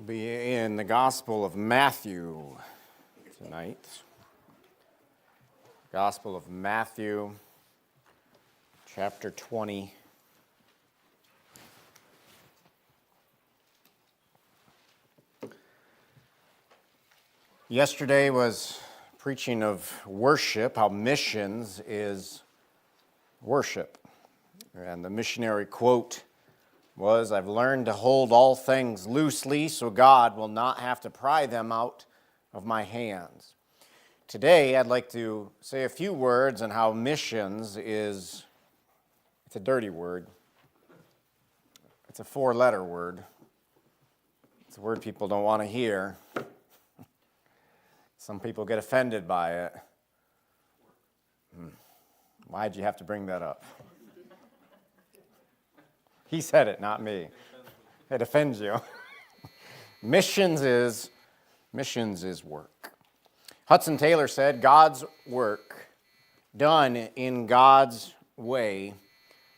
Be in the Gospel of Matthew tonight. Gospel of Matthew, chapter 20. Yesterday was preaching of worship, how missions is worship. And the missionary quote was, "I've learned to hold all things loosely so God will not have to pry them out of my hands." Today, I'd like to say a few words on how missions is, it's a dirty word. It's a four-letter word. It's a word people don't want to hear. Some people get offended by it. Why'd you have to bring that up? He said it, not me. It offends you. Missions is work. Hudson Taylor said, "God's work done in God's way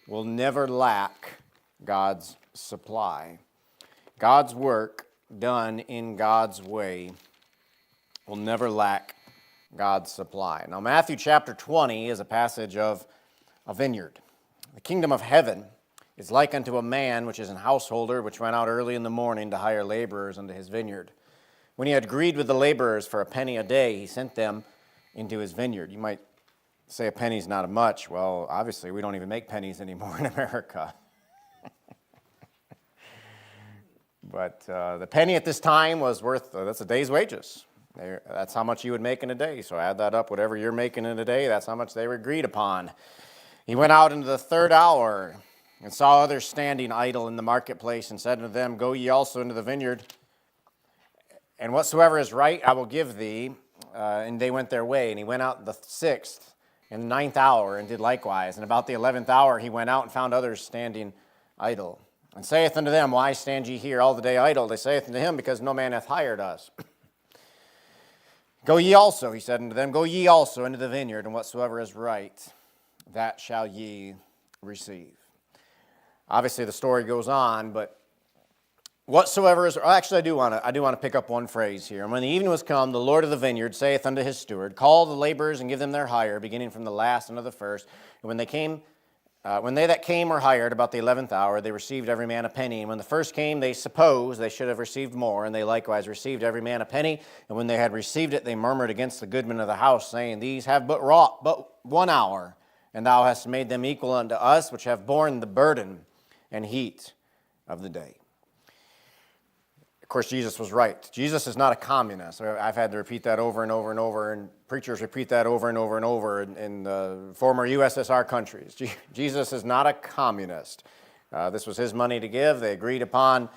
will never lack God's supply." God's work done in God's way will never lack God's supply. Now, Matthew chapter 20 is a passage of a vineyard. The kingdom of heaven is like unto a man which is an householder, which went out early in the morning to hire laborers unto his vineyard. When he had agreed with the laborers for a penny a day, he sent them into his vineyard. You might say a penny's not much. Well, obviously, we don't even make pennies anymore in America. But the penny at this time was worth, that's a day's wages. That's how much you would make in a day. So add that up, whatever you're making in a day, that's how much they were agreed upon. He went out into the third hour and saw others standing idle in the marketplace, and said unto them, "Go ye also into the vineyard, and whatsoever is right I will give thee." And they went their way. And he went out the sixth and the ninth hour, and did likewise. And about the 11th hour he went out and found others standing idle, and saith unto them, "Why stand ye here all the day idle?" They saith unto him, "Because no man hath hired us." "Go ye also," he said unto them, "go ye also into the vineyard, and whatsoever is right, that shall ye receive." Obviously, the story goes on, but whatsoever is... Actually, I do want to pick up one phrase here. "And when the evening was come, the Lord of the vineyard saith unto his steward, Call the laborers and give them their hire, beginning from the last unto the first. And when they that came were hired about the 11th hour, they received every man a penny. And when the first came, they supposed they should have received more, and they likewise received every man a penny. And when they had received it, they murmured against the goodman of the house, saying, These have but wrought but 1 hour, and thou hast made them equal unto us, which have borne the burden and heat of the day." Of course, Jesus was right. Jesus is not a communist. I've had to repeat that over and over and over, and preachers repeat that over and over and over in the former USSR countries. Jesus is not a communist. This was his money to give. They agreed upon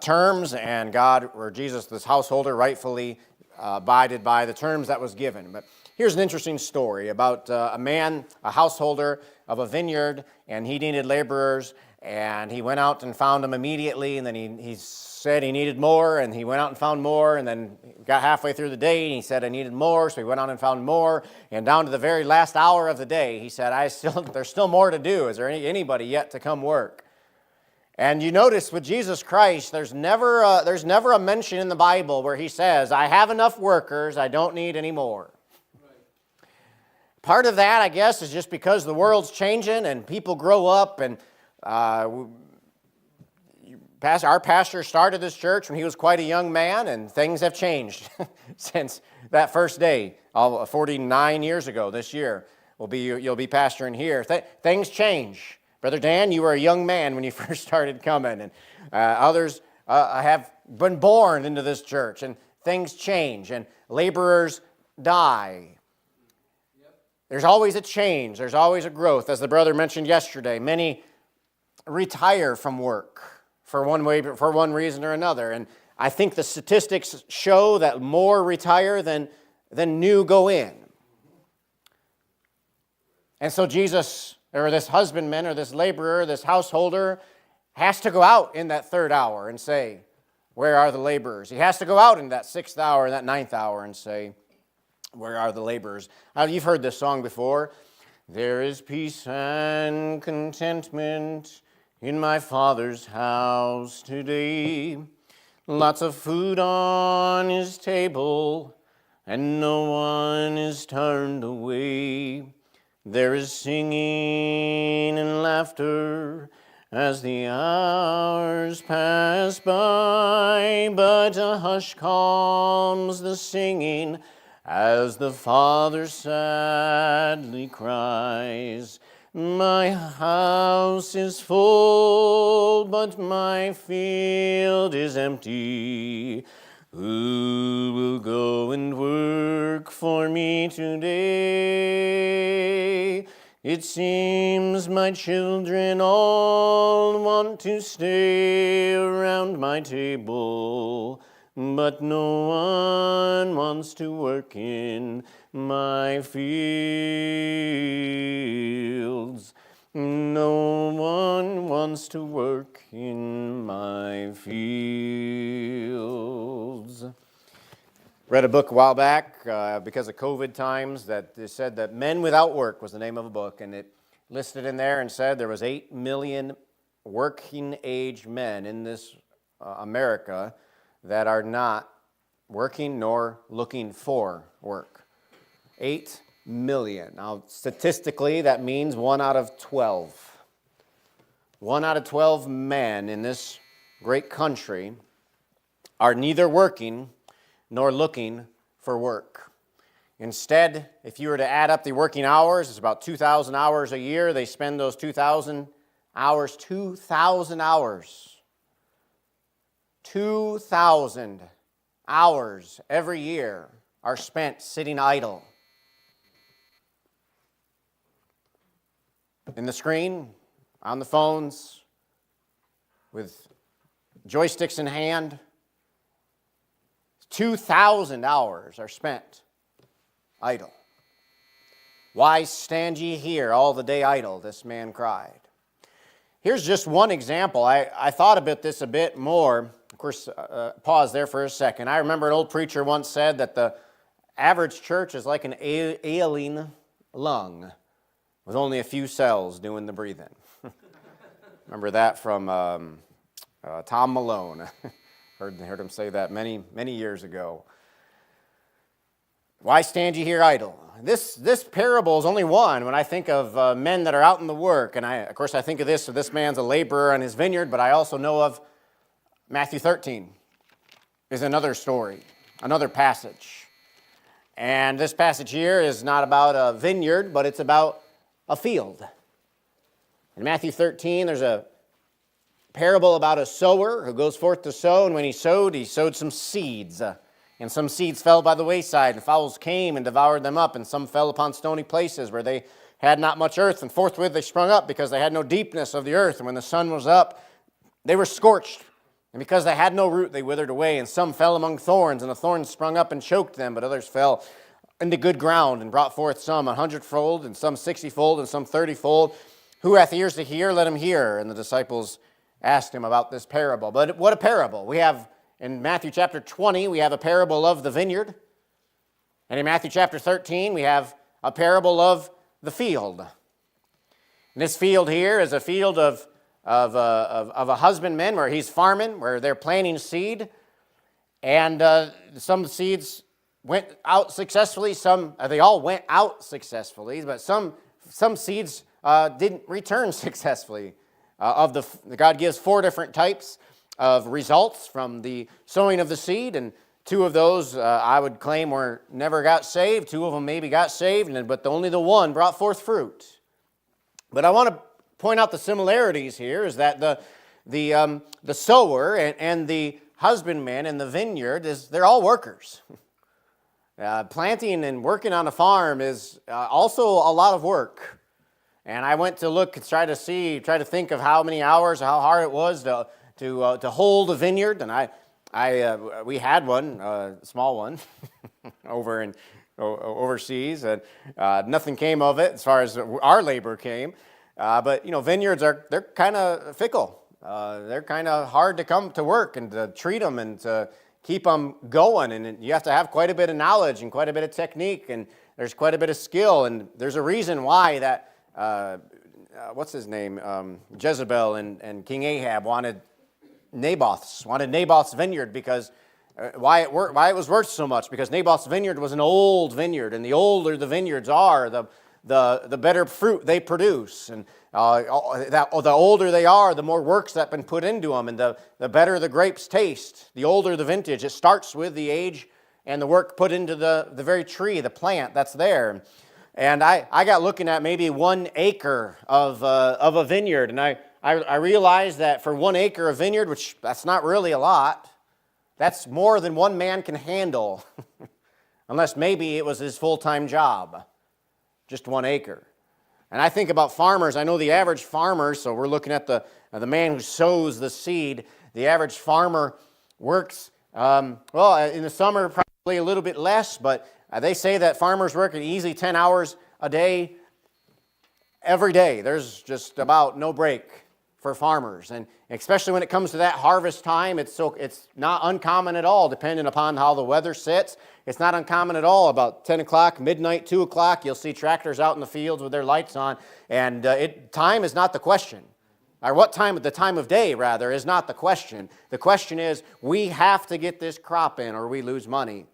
terms, and God, or Jesus, this householder, rightfully abided by the terms that was given. But here's an interesting story about a man, a householder of a vineyard, and he needed laborers, and he went out and found them immediately, and then he said he needed more, and he went out and found more, and then got halfway through the day, and he said, "I needed more," so he went out and found more, and down to the very last hour of the day, he said, "There's still more to do. Is there anybody yet to come work?" And you notice with Jesus Christ, there's never a mention in the Bible where he says, "I have enough workers, I don't need any more." Part of that, I guess, is just because the world's changing and people grow up, and our pastor started this church when he was quite a young man, and things have changed since that first day, 49 years ago. This year you'll be pastoring here. Things change. Brother Dan, you were a young man when you first started coming, and others have been born into this church, and things change, and laborers die. There's always a change. There's always a growth. As the brother mentioned yesterday, many retire from work for one reason or another. And I think the statistics show that more retire than new go in. And so Jesus, or this husbandman, or this laborer, this householder, has to go out in that third hour and say, "Where are the laborers?" He has to go out in that 6th hour, that 9th hour, and say, "Where are the laborers?" You've heard this song before. "There is peace and contentment in my Father's house today. lots of food on his table, and no one is turned away. There is singing and laughter as the hours pass by, but a hush calms the singing as the Father sadly cries, my house is full, but my field is empty. Who will go and work for me today? It seems my children all want to stay around my table, but no one wants to work in my fields. No one wants to work in my fields. Read a book a while back because of COVID times that said that Men Without Work was the name of a book, and it listed in there and said there was 8 million working age men in this America that are not working nor looking for work. 8 million. Now, statistically, that means 1 out of 12. 1 out of 12 men in this great country are neither working nor looking for work. Instead, if you were to add up the working hours, it's about 2,000 hours a year. They spend those 2,000 hours, 2,000 hours. 2,000 hours every year are spent sitting idle. In the screen, on the phones, with joysticks in hand, 2,000 hours are spent idle. Why stand ye here all the day idle, this man cried. Here's just one example. I thought about this a bit more. Of course, pause there for a second. I remember an old preacher once said that the average church is like an ailing lung with only a few cells doing the breathing. Remember that from Tom Malone. Heard him say that many years ago. Why stand ye here idle? This parable is only one when I think of men that are out in the work. And of course I think of this man's a laborer on his vineyard, but I also know of Matthew 13 is another story, another passage. And this passage here is not about a vineyard, but it's about a field. In Matthew 13, there's a parable about a sower who goes forth to sow, and when he sowed some seeds. And some seeds fell by the wayside, and fowls came and devoured them up, and some fell upon stony places where they had not much earth, and forthwith they sprung up because they had no deepness of the earth. And when the sun was up, they were scorched. And because they had no root, they withered away. And some fell among thorns, and the thorns sprung up and choked them, but others fell into good ground and brought forth some 100-fold, and some 60-fold, and some 30-fold. Who hath ears to hear, let him hear. And the disciples asked him about this parable. But what a parable. We have, in Matthew chapter 20, we have a parable of the vineyard. And in Matthew chapter 13, we have a parable of the field. And this field here is a field of a husbandman where he's farming, where they're planting seed. And some seeds went out successfully. They all went out successfully, but some seeds didn't return successfully. God gives 4 different types of results from the sowing of the seed, and 2 of those I would claim never got saved. 2 of them maybe got saved, but only the one brought forth fruit. But I want to point out the similarities here is that the sower and the husbandman in the vineyard they're all workers. Planting and working on a farm is also a lot of work. And I went to look, try to think of how many hours, how hard it was to hold a vineyard. And we had one, a small one, overseas, and nothing came of it as far as our labor came. But vineyards they're kind of fickle. They're kind of hard to come to work and to treat them and to keep them going. And you have to have quite a bit of knowledge and quite a bit of technique, and there's quite a bit of skill. And there's a reason why that. What's his name? Jezebel and King Ahab wanted Naboth's vineyard because why it was worth so much, because Naboth's vineyard was an old vineyard, and the older the vineyards are, the better fruit they produce, and the older they are, the more work's that been put into them, and the better the grapes taste. The older the vintage, it starts with the age and the work put into the very tree, the plant that's there. And I got looking at maybe 1 acre of a vineyard, and I realized that for 1 acre of vineyard, which that's not really a lot, that's more than one man can handle, unless maybe it was his full-time job, just 1 acre. And I think about farmers. I know the average farmer, so we're looking at the man who sows the seed. The average farmer works, in the summer probably a little bit less, but they say that farmers work an easy 10 hours a day every day. There's just about no break for farmers, and especially when it comes to that harvest time, it's not uncommon at all, depending upon how the weather sits. It's not uncommon at all. About 10 o'clock, midnight, 2 o'clock, you'll see tractors out in the fields with their lights on, and time is not the question. Or what time, the time of day, rather, is not the question. The question is, we have to get this crop in or we lose money.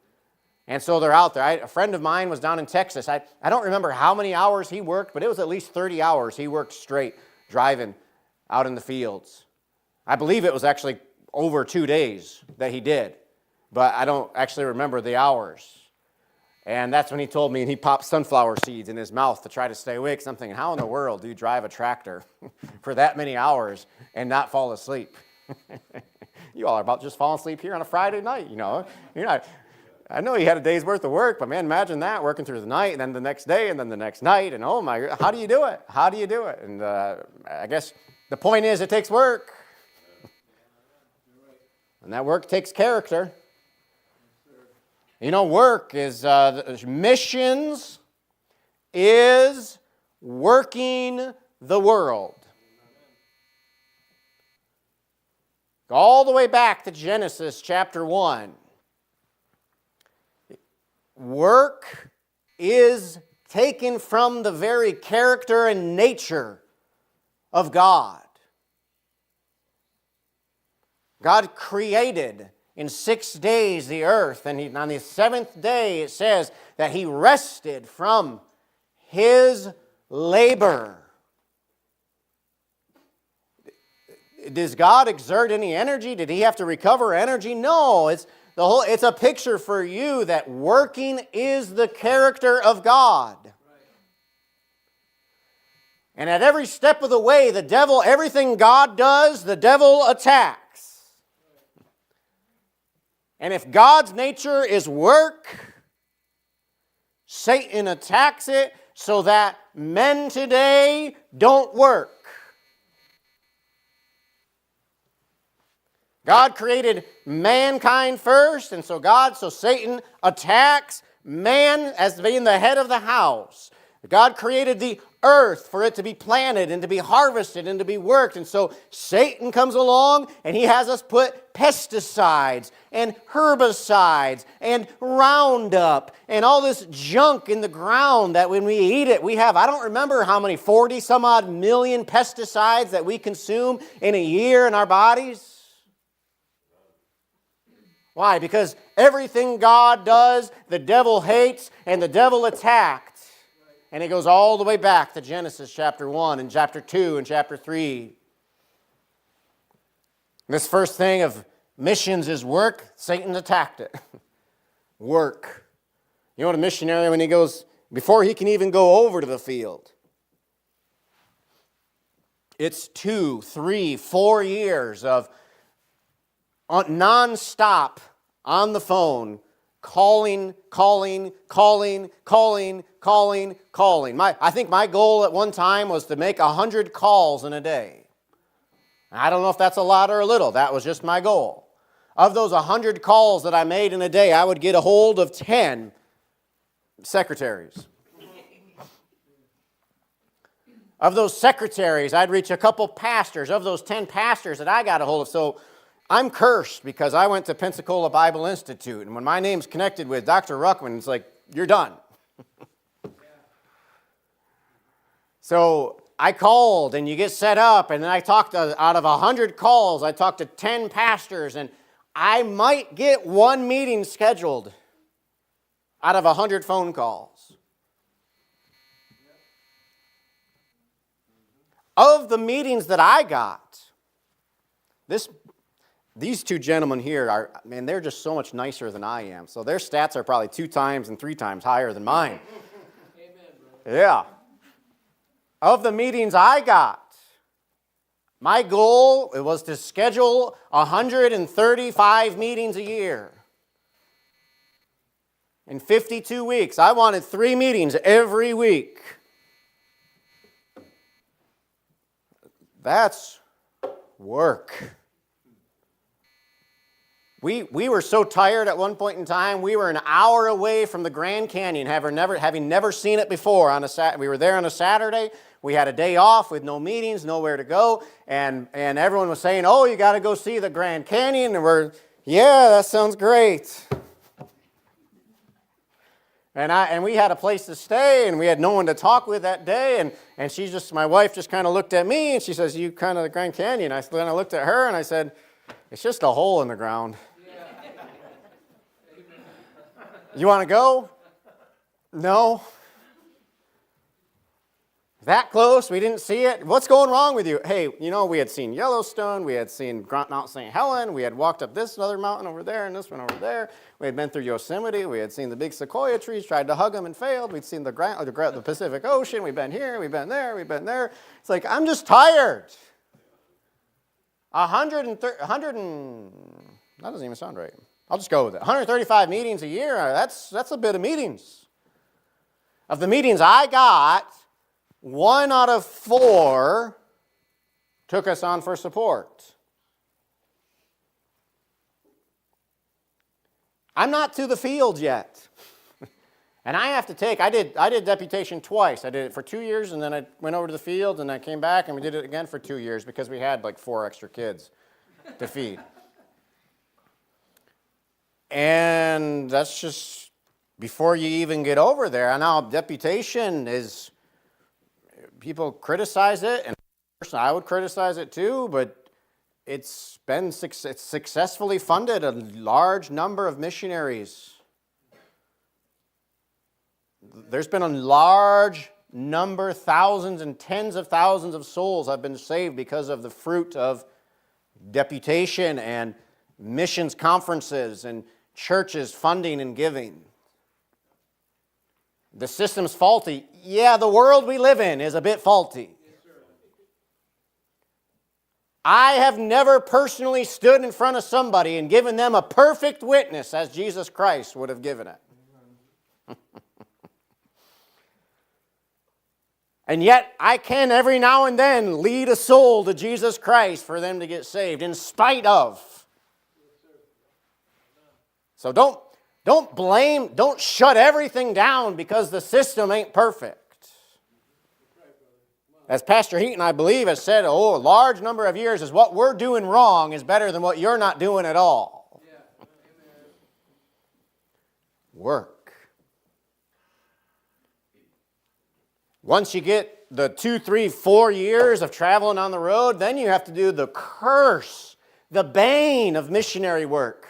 And so they're out there. A friend of mine was down in Texas. I don't remember how many hours he worked, but it was at least 30 hours he worked straight driving out in the fields. I believe it was actually over 2 days that he did, but I don't actually remember the hours. And that's when he told me, and he popped sunflower seeds in his mouth to try to stay awake. So I'm thinking, how in the world do you drive a tractor for that many hours and not fall asleep? You all are about just falling asleep here on a Friday night, you know. You're not. I know he had a day's worth of work, but man, imagine that, working through the night, and then the next day, and then the next night, and oh my, how do you do it? How do you do it? And I guess the point is, it takes work. And that work takes character. You know, work is, missions is working the world. Go all the way back to Genesis chapter 1. Work is taken from the very character and nature of God. God created in 6 days the earth, and on the 7th day it says that He rested from His labor. Does God exert any energy? Did He have to recover energy? No, it's a picture for you that working is the character of God. And at every step of the way, the devil, everything God does, the devil attacks. And if God's nature is work, Satan attacks it so that men today don't work. God created mankind first, and so Satan attacks man as being the head of the house. God created the earth for it to be planted and to be harvested and to be worked. And so Satan comes along and he has us put pesticides and herbicides and Roundup and all this junk in the ground that when we eat it, we have, I don't remember how many, 40 some odd million pesticides that we consume in a year in our bodies. Why? Because everything God does, the devil hates and the devil attacks. And it goes all the way back to Genesis chapter 1 and chapter 2 and chapter 3. This first thing of missions is work. Satan attacked it. Work. You know what a missionary, when he goes, before he can even go over to the field, it's 2, 3, 4 years of non-stop on the phone, calling. I think my goal at one time was to make 100 calls in a day. I don't know if that's a lot or a little. That was just my goal. Of those 100 calls that I made in a day, I would get a hold of 10 secretaries. Of those secretaries, I'd reach a couple pastors. Of those 10 pastors that I got a hold of, so I'm cursed because I went to Pensacola Bible Institute, and when my name's connected with Dr. Ruckman, it's like, you're done. So I called, and you get set up, and then I talked to, out of 100 calls, I talked to 10 pastors, and I might get one meeting scheduled out of 100 phone calls. Of the meetings that I got, these two gentlemen here are, man, they're just so much nicer than I am. So their stats are probably 2 times and 3 times higher than mine. Amen, brother. Yeah. Of the meetings I got, my goal was to schedule 135 meetings a year. In 52 weeks, I wanted 3 meetings every week. That's work. We were so tired at one point in time, we were an hour away from the Grand Canyon, having never seen it before. We were there on a Saturday. We had a day off with no meetings, nowhere to go, and everyone was saying, oh, you got to go see the Grand Canyon, and yeah, that sounds great. And we had a place to stay, and we had no one to talk with that day, and my wife just kind of looked at me, and she says, you kind of the Grand Canyon. Then I looked at her, and I said, it's just a hole in the ground. You want to go? No. That close, we didn't see it. What's going wrong with you? Hey, we had seen Yellowstone, we had seen Mount St. Helen, we had walked up this other mountain over there and this one over there. We had been through Yosemite, we had seen the big sequoia trees, tried to hug them and failed. We'd seen the Pacific Ocean, we've been here, we've been there, we've been there. It's like, I'm just tired. 130, that doesn't even sound right. I'll just go with it. 135 meetings a year, that's a bit of meetings. Of the meetings I got, 1 out of 4 took us on for support. I'm not to the field yet. And I did deputation twice. I did it for 2 years, and then I went over to the field, and I came back, and we did it again for 2 years because we had like 4 extra kids to feed. And that's just before you even get over there. And now deputation is, people criticize it, and I would criticize it too, but it's successfully funded a large number of missionaries. There's been a large number, thousands and tens of thousands of souls have been saved because of the fruit of deputation and missions conferences and churches funding and giving. The system's faulty. Yeah, the world we live in is a bit faulty. I have never personally stood in front of somebody and given them a perfect witness as Jesus Christ would have given it. And yet, I can every now and then lead a soul to Jesus Christ for them to get saved, in spite of. So don't blame, don't shut everything down because the system ain't perfect. As Pastor Heaton, I believe, has said, a large number of years is what we're doing wrong is better than what you're not doing at all. Yeah. Work. Once you get the 2, 3, 4 years of traveling on the road, then you have to do the curse, the bane of missionary work.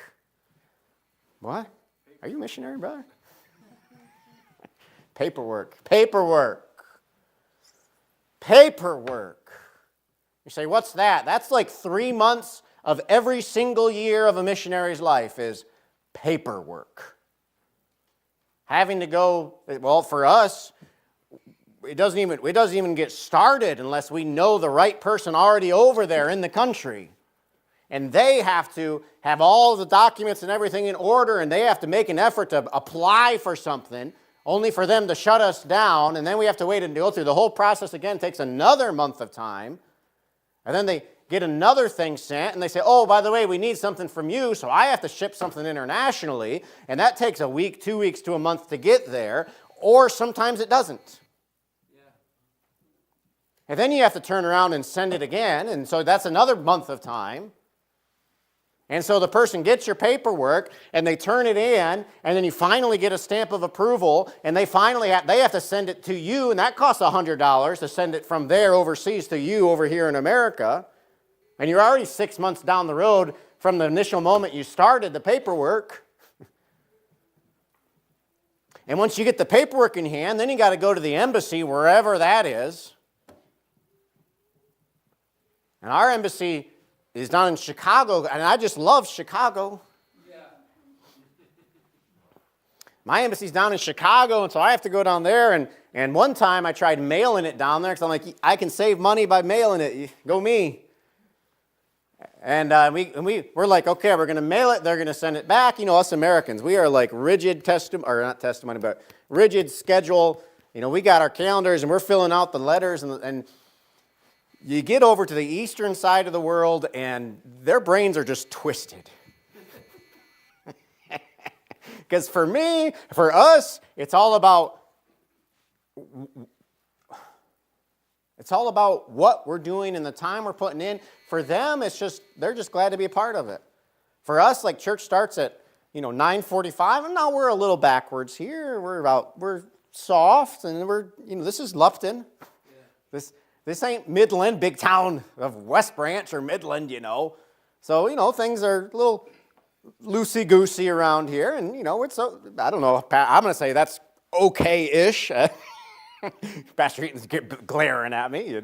What? Are you a missionary, brother? Paperwork. You say, what's that? That's like 3 months of every single year of a missionary's life is paperwork. Having to go, well, for us, it doesn't even get started unless we know the right person already over there in the country. And they have to have all the documents and everything in order, and they have to make an effort to apply for something, only for them to shut us down, and then we have to wait and go through the whole process again. It takes another month of time. And then they get another thing sent, and they say, oh, by the way, we need something from you, so I have to ship something internationally, and that takes a week, 2 weeks to a month to get there, or sometimes it doesn't. And then you have to turn around and send it again, and so that's another month of time. And so the person gets your paperwork, and they turn it in, and then you finally get a stamp of approval, and they have to send it to you, and that costs $100 to send it from there overseas to you over here in America. And you're already 6 months down the road from the initial moment you started the paperwork. And once you get the paperwork in hand, then you got to go to the embassy, wherever that is. And our embassy is down in Chicago, and I just love Chicago. Yeah. My embassy's down in Chicago, and so I have to go down there, and one time I tried mailing it down there, because I'm like, I can save money by mailing it. Go me. And we're like, okay, we're going to mail it. They're going to send it back. You know, us Americans, we are like rigid rigid schedule. You know, we got our calendars, and we're filling out the letters, and you get over to the eastern side of the world, and their brains are just twisted. Because for us, it's all about what we're doing and the time we're putting in. For them, they're just glad to be a part of it. For us, like church starts at 9:45, and now we're a little backwards here. We're soft, and this is Lupton. Yeah. This ain't Midland, big town of West Branch or Midland, So, things are a little loosey-goosey around here, and, I don't know, I'm going to say that's okay-ish. Pastor Eaton's glaring at me,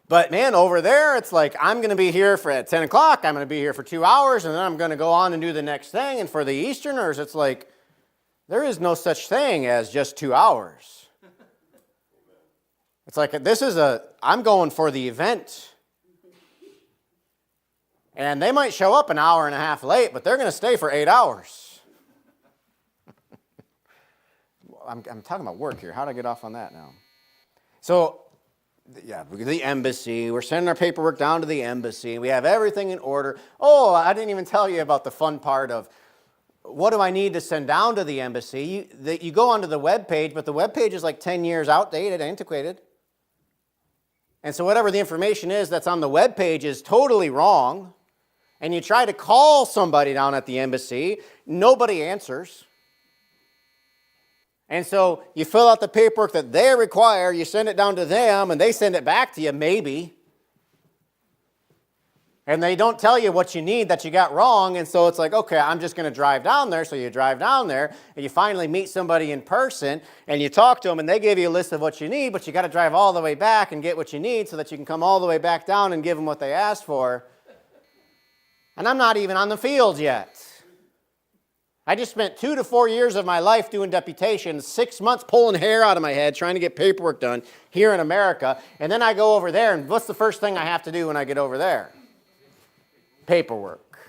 But, man, over there, it's like I'm going to be here at 10 o'clock, I'm going to be here for 2 hours, and then I'm going to go on and do the next thing. And for the Easterners, it's like there is no such thing as just 2 hours. It's like I'm going for the event. And they might show up an hour and a half late, but they're going to stay for 8 hours. I'm talking about work here. How do I get off on that now? So, yeah, the embassy. We're sending our paperwork down to the embassy. We have everything in order. Oh, I didn't even tell you about the fun part of what do I need to send down to the embassy. You go onto the web page, but the web page is like 10 years outdated, antiquated. And so whatever the information is that's on the web page is totally wrong. And you try to call somebody down at the embassy, nobody answers. And so you fill out the paperwork that they require, you send it down to them, and they send it back to you, maybe. And they don't tell you what you need that you got wrong, and so it's like, okay, I'm just going to drive down there. So you drive down there, and you finally meet somebody in person, and you talk to them, and they give you a list of what you need, but you got to drive all the way back and get what you need so that you can come all the way back down and give them what they asked for. And I'm not even on the field yet. I just spent 2 to 4 years of my life doing deputation, 6 months pulling hair out of my head, trying to get paperwork done here in America, and then I go over there, and what's the first thing I have to do when I get over there? Paperwork.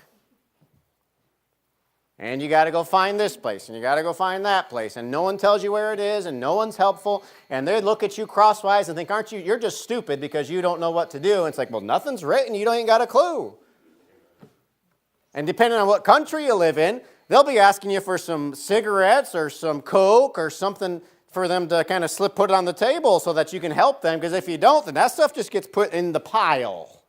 And you got to go find this place, and you got to go find that place, and no one tells you where it is, and no one's helpful, and they look at you crosswise and think, you're just stupid because you don't know what to do. And it's like, well, nothing's written, you ain't got a clue. And depending on what country you live in, they'll be asking you for some cigarettes or some Coke or something for them to kind of put it on the table so that you can help them, because if you don't, then that stuff just gets put in the pile.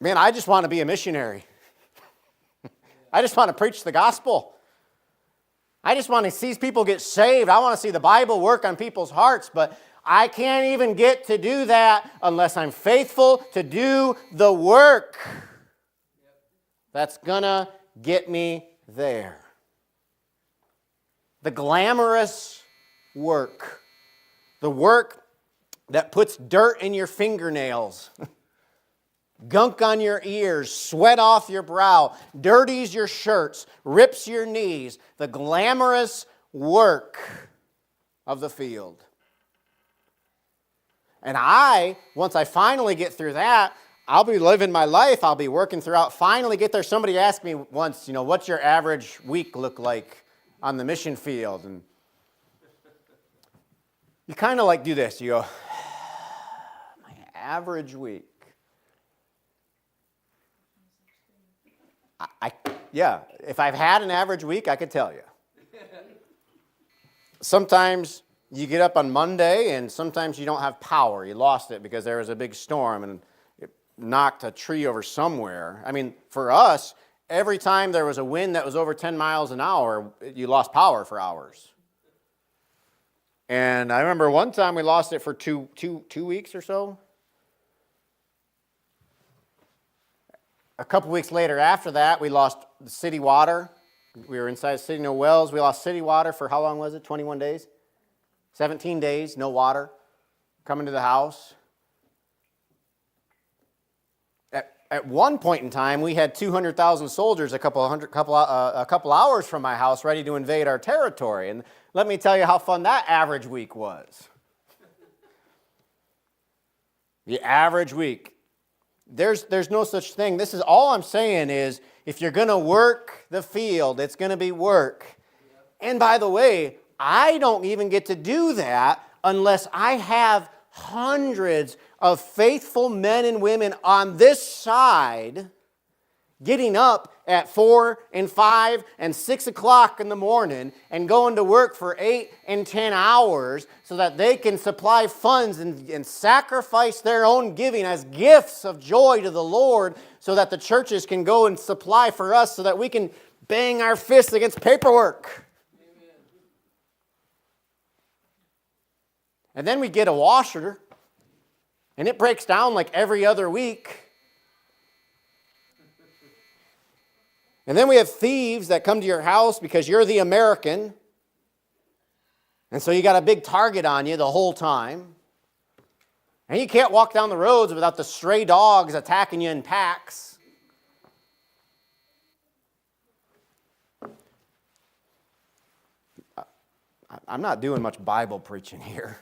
Man, I just want to be a missionary. I just want to preach the gospel. I just want to see people get saved. I want to see the Bible work on people's hearts, but I can't even get to do that unless I'm faithful to do the work that's going to get me there. The glamorous work. The work that puts dirt in your fingernails, gunk on your ears, sweat off your brow, dirties your shirts, rips your knees. The glamorous work of the field. And once I finally get through that, I'll be living my life, I'll be working throughout, finally get there. Somebody asked me once, what's your average week look like on the mission field? And you kind of do this. You go, my average week. If I've had an average week, I could tell you. Sometimes, you get up on Monday and sometimes you don't have power. You lost it because there was a big storm and it knocked a tree over somewhere. I mean, for us, every time there was a wind that was over 10 miles an hour, you lost power for hours. And I remember one time we lost it for two weeks or so. A couple weeks later after that, we lost the city water. We were inside City No Wells. We lost city water for how long was it? 21 days? 17 days, no water coming to the house. At one point in time, we had 200,000 soldiers a couple hours from my house ready to invade our territory. And let me tell you how fun that average week was. The average week. There's no such thing. This is all I'm saying is if you're going to work the field, it's going to be work. And by the way, I don't even get to do that unless I have hundreds of faithful men and women on this side getting up at 4 and 5 and 6 o'clock in the morning and going to work for 8 and 10 hours so that they can supply funds and sacrifice their own giving as gifts of joy to the Lord so that the churches can go and supply for us so that we can bang our fists against paperwork. Amen. And then we get a washer and it breaks down like every other week. And then we have thieves that come to your house because you're the American. And so you got a big target on you the whole time. And you can't walk down the roads without the stray dogs attacking you in packs. I'm not doing much Bible preaching here.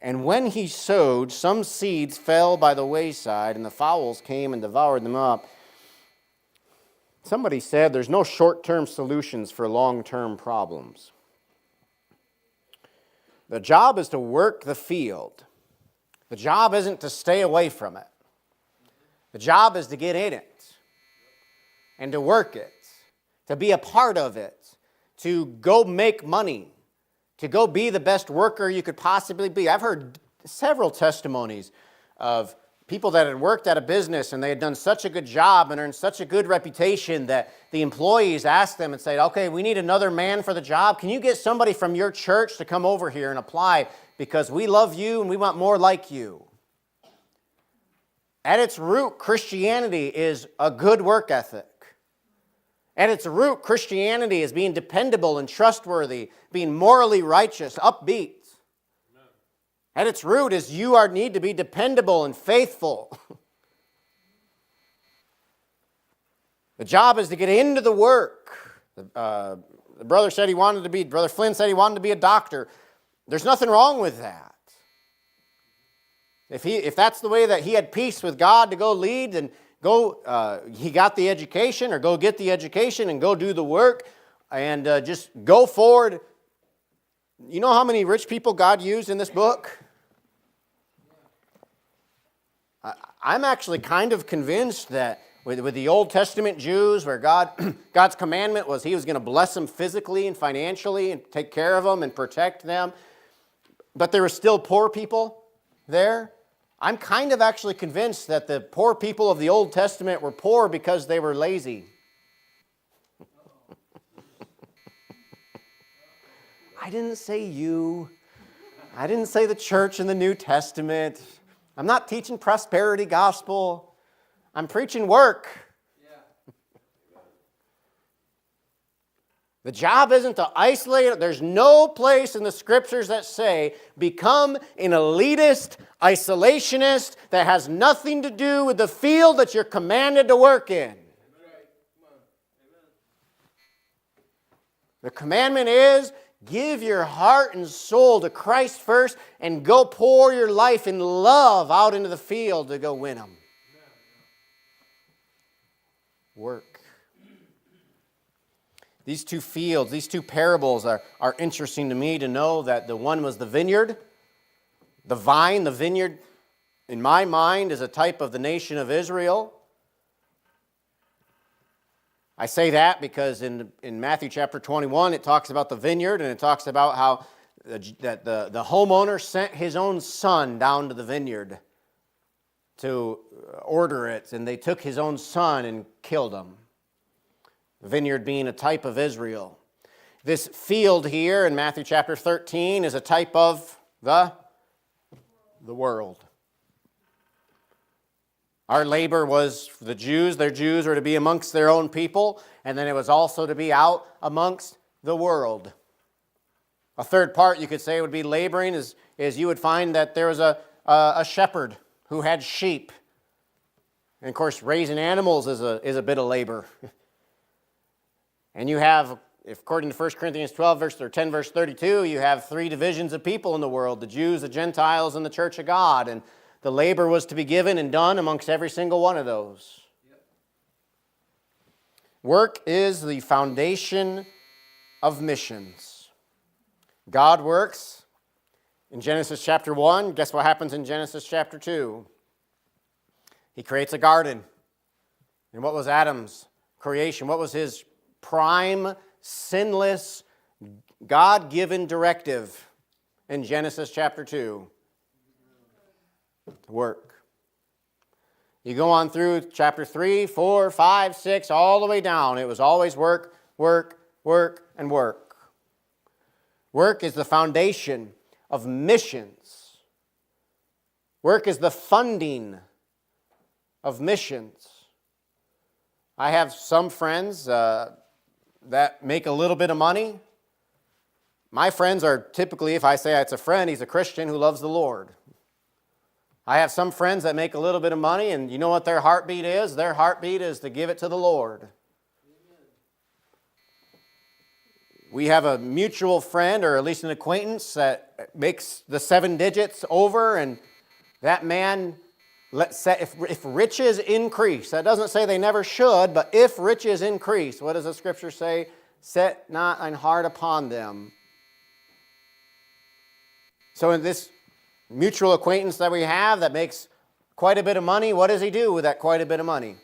And when he sowed, some seeds fell by the wayside, and the fowls came and devoured them up. Somebody said there's no short-term solutions for long-term problems. The job is to work the field. The job isn't to stay away from it. The job is to get in it and to work it, to be a part of it, to go make money, to go be the best worker you could possibly be. I've heard several testimonies of people that had worked at a business and they had done such a good job and earned such a good reputation that the employees asked them and said, okay, we need another man for the job. Can you get somebody from your church to come over here and apply because we love you and we want more like you? At its root, Christianity is a good work ethic. At its root, Christianity is being dependable and trustworthy, being morally righteous, upbeat. At its root is you need to be dependable and faithful. The job is to get into the work. The brother Flynn said he wanted to be a doctor. There's nothing wrong with that. If that's the way that he had peace with God to go lead, then he got the education, or go get the education and go do the work and just go forward. You know how many rich people God used in this book? I'm actually kind of convinced that with the Old Testament Jews, where God's commandment was He was going to bless them physically and financially and take care of them and protect them, but there were still poor people there. I'm kind of actually convinced that the poor people of the Old Testament were poor because they were lazy. I didn't say you. I didn't say the church in the New Testament. I'm not teaching prosperity gospel. I'm preaching work. Yeah. The job isn't to isolate it. There's no place in the scriptures that say, become an elitist, isolationist that has nothing to do with the field that you're commanded to work in. The commandment is, give your heart and soul to Christ first and go pour your life in love out into the field to go win them. Work. These two fields, these two parables are interesting to me to know that the one was the vineyard. The vine, the vineyard, in my mind, is a type of the nation of Israel. I say that because in Matthew chapter 21, it talks about the vineyard, and it talks about how the homeowner sent his own son down to the vineyard to order it, and they took his own son and killed him. The vineyard being a type of Israel. This field here in Matthew chapter 13 is a type of the world. Our labor was for the Jews. Their Jews were to be amongst their own people, and then it was also to be out amongst the world. A third part, you could say, would be laboring, is you would find that there was a shepherd who had sheep. And of course, raising animals is a bit of labor. And you have, according to 1 Corinthians 10, verse 32, you have three divisions of people in the world: the Jews, the Gentiles, and the church of God. And the labor was to be given and done amongst every single one of those. Yep. Work is the foundation of missions. God works in Genesis chapter 1. Guess what happens in Genesis chapter 2? He creates a garden. And what was Adam's creation? What was his prime, sinless, God-given directive in Genesis chapter 2? Work. You go on through chapter 3, 4, 5, 6, all the way down. It was always work, work, work, and work. Work is the foundation of missions. Work is the funding of missions. I have some friends that make a little bit of money. My friends are typically, if I say it's a friend, he's a Christian who loves the Lord. I have some friends that make a little bit of money, and you know what their heartbeat is? Their heartbeat is to give it to the Lord. Amen. We have a mutual friend, or at least an acquaintance, that makes the 7 digits over, and that man, if riches increase, that doesn't say they never should, but if riches increase, what does the Scripture say? Set not thine heart upon them. So in this mutual acquaintance that we have that makes quite a bit of money, what does he do with that quite a bit of money?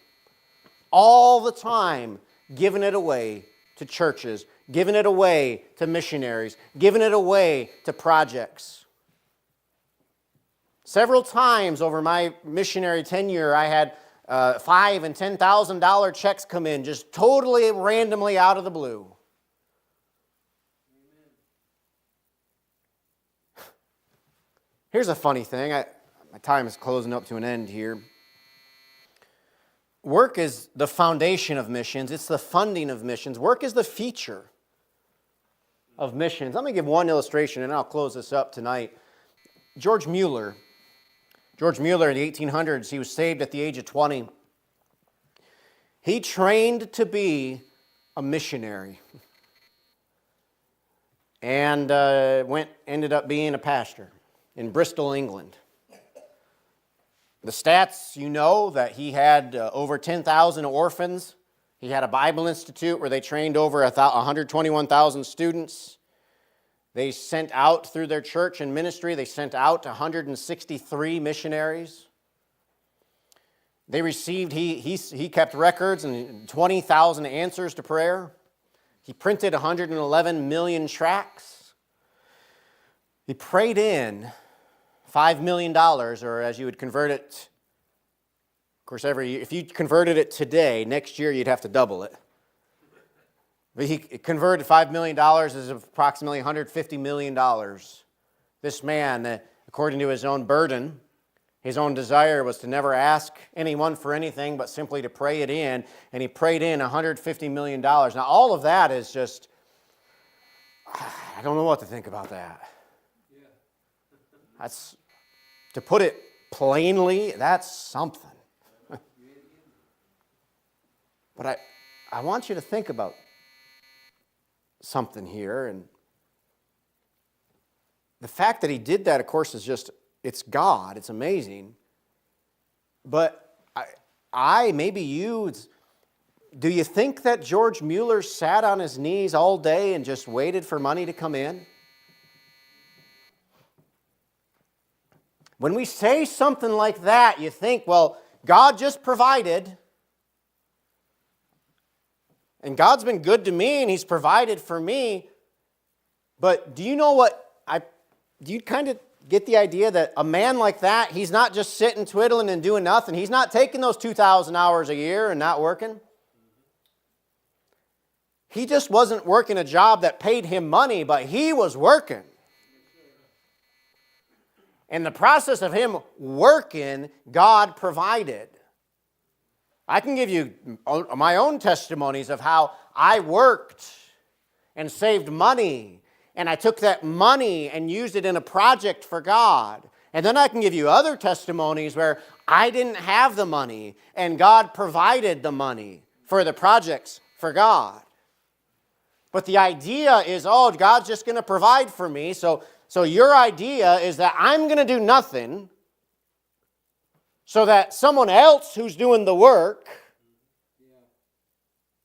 All the time giving it away to churches, giving it away to missionaries, giving it away to projects. Several times over my missionary tenure, I had $5,000 and $10,000 checks come in just totally randomly out of the blue. Here's a funny thing. My time is closing up to an end here. Work is the foundation of missions. It's the funding of missions. Work is the feature of missions. Let me give one illustration, and I'll close this up tonight. George Mueller. George Mueller in the 1800s, he was saved at the age of 20. He trained to be a missionary and ended up being a pastor in Bristol, England. The stats, you know, that he had over 10,000 orphans. He had a Bible Institute where they trained over 121,000 students. They sent out through their church and ministry, they sent out 163 missionaries. They received, he kept records and 20,000 answers to prayer. He printed 111 million tracts. He prayed in $5 million, or as you would convert it, of course, if you converted it today, next year you'd have to double it. But he converted $5 million as approximately $150 million. This man, according to his own burden, his own desire was to never ask anyone for anything, but simply to pray it in, and he prayed in $150 million. Now, all of that is just, I don't know what to think about that. That's, to put it plainly, that's something. But I want you to think about something here. And the fact that he did that, of course, is just, it's God. It's amazing. But maybe you, do you think that George Mueller sat on his knees all day and just waited for money to come in? When we say something like that, you think, well, God just provided. And God's been good to me, and He's provided for me. But do you know do you kind of get the idea that a man like that, he's not just sitting twiddling and doing nothing. He's not taking those 2,000 hours a year and not working. He just wasn't working a job that paid him money, but he was working. In the process of him working, God provided. I can give you my own testimonies of how I worked and saved money, and I took that money and used it in a project for God. And then I can give you other testimonies where I didn't have the money, and God provided the money for the projects for God. But the idea is, oh, God's just going to provide for me, so your idea is that I'm going to do nothing so that someone else who's doing the work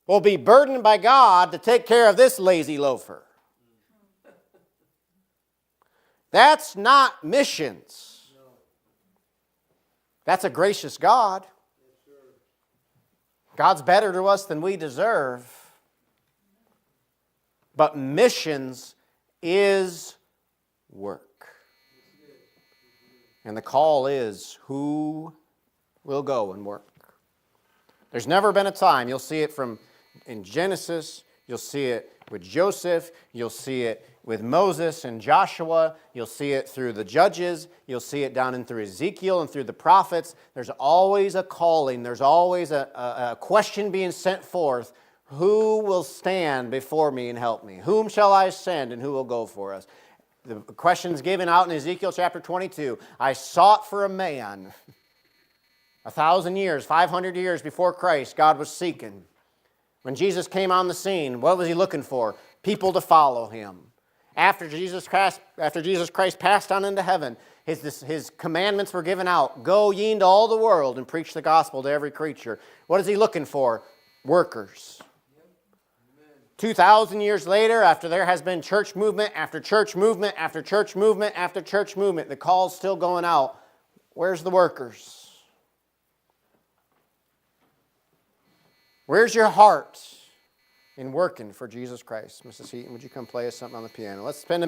will be burdened by God to take care of this lazy loafer. That's not missions. That's a gracious God. God's better to us than we deserve. But missions is work. And the call is, who will go and work? There's never been a time, you'll see it in Genesis, you'll see it with Joseph, you'll see it with Moses and Joshua, you'll see it through the Judges, you'll see it down and through Ezekiel and through the prophets. There's always a calling, there's always a question being sent forth. Who will stand before me and help me? Whom shall I send and who will go for us? The question's given out in Ezekiel chapter 22. I sought for a man. 1,000 years, 500 years before Christ, God was seeking. When Jesus came on the scene, what was He looking for? People to follow Him. After Jesus Christ passed on into heaven, His commandments were given out. Go ye into all the world and preach the gospel to every creature. What is He looking for? Workers. 2,000 years later, after there has been church movement after church movement after church movement after church movement, the call's still going out. Where's the workers? Where's your heart in working for Jesus Christ? Mrs. Heaton, would you come play us something on the piano? Let's spend a